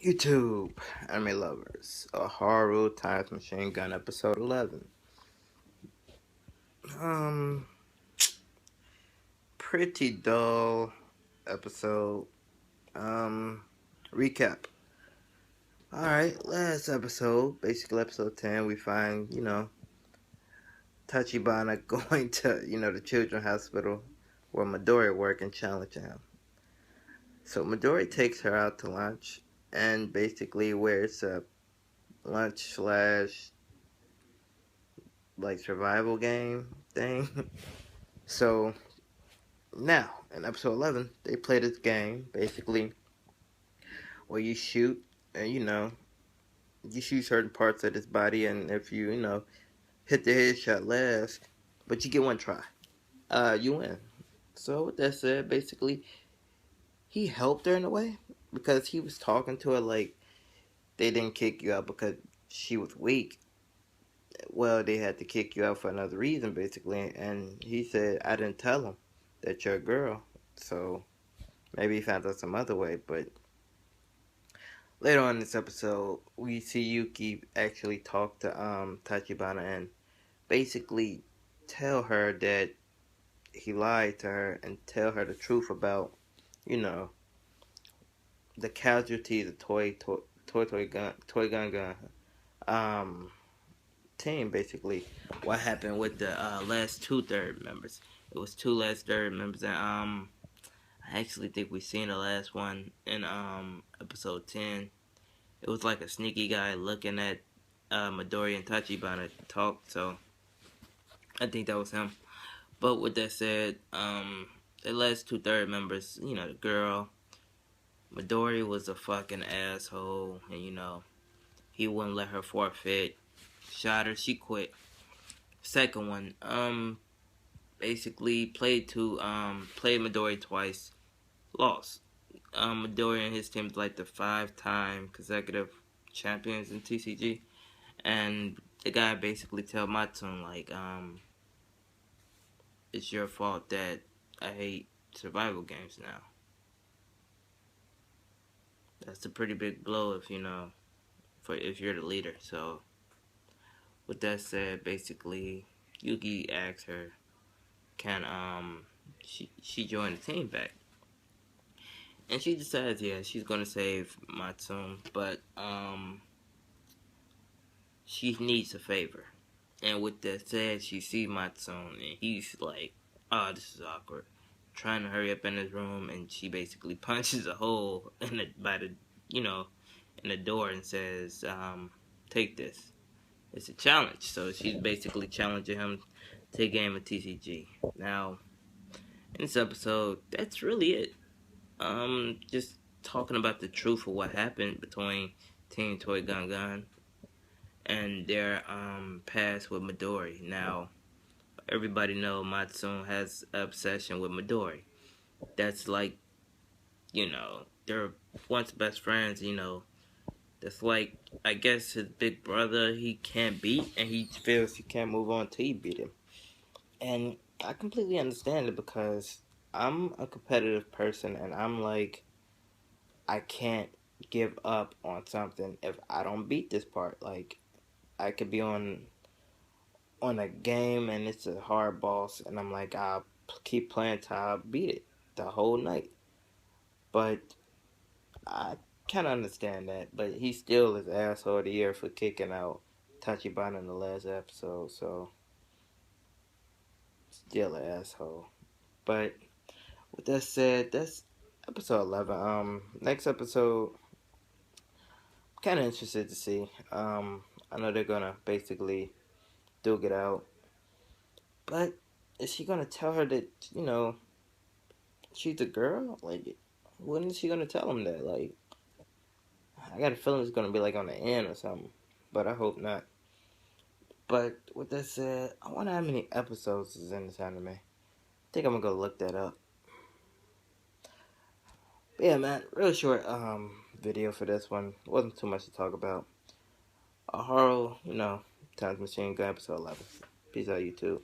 YouTube, anime lovers, Aoharu X Machine Gun episode 11. Um, Pretty dull episode. Um, Recap. Alright, last episode, basically episode 10, we find, Tachibana going to, the children's hospital where Midori work and challenging him. So Midori takes her out to lunch and basically wears a lunch slash like survival game thing. So now in episode 11, they play this game basically where you shoot and you shoot certain parts of his body, and if you hit the headshot last, but you get one try, you win. So with that said, basically he helped her in a way because he was talking to her like they didn't kick you out because she was weak. Well, they had to kick you out for another reason, basically. And he said, I didn't tell him that you're a girl. So maybe he found out some other way. But later on in this episode, we see Yuki actually talk to Tachibana and basically tell her that he lied to her and tell her the truth about, you know, the casualties of toy gun team, basically what happened with the last two third members. It was two last third members, and I actually think we seen the last one in episode 10. It was like a sneaky guy looking at Midori and Tachibana talk, so I think that was him. But with that said, the last two third members, the girl Midori was a fucking asshole, and he wouldn't let her forfeit. Shot her, she quit. Second one, basically played Midori twice, lost. Midori and his team is like the 5-time consecutive champions in TCG, and the guy basically tell Matsune like, it's your fault that I hate survival games now. That's a pretty big blow if you're the leader. So with that said, basically Yuki asks her, can she join the team back? And she decides, yeah, she's gonna save Matsune, but she needs a favor. And with that said, she sees Matsune, and he's like, "Oh, this is awkward." Trying to hurry up in his room, and she basically punches a hole in in the door and says, "Take this. It's a challenge." So she's basically challenging him to a game of TCG. Now, in this episode, that's really it. Just talking about the truth of what happened between Team Toy Gun and their past with Midori. Now, everybody know Matsune has an obsession with Midori. That's like, they're once best friends. That's like, I guess his big brother he can't beat, and he feels he can't move on till he beat him. And I completely understand it because I'm a competitive person, and I'm like, I can't give up on something if I don't beat this part. Like, I could be on a game and it's a hard boss, and I'm like, I'll keep playing till I beat it the whole night. But I kind of understand that. But he still is asshole of the year for kicking out Tachibana in the last episode, so still an asshole. But with that said, that's episode 11. Next episode, kind of interested to see. I know they're gonna basically duke it out, but is she gonna tell her that she's a girl? Like, when is she gonna tell him that? Like, I got a feeling it's gonna be like on the end or something, but I hope not. But with that said, I wonder how many episodes is in this anime. I think I'm gonna go look that up. But yeah, man, real short video for this one. Wasn't too much to talk about. Aoharu, X Machine Gun episode 11. Peace out, YouTube.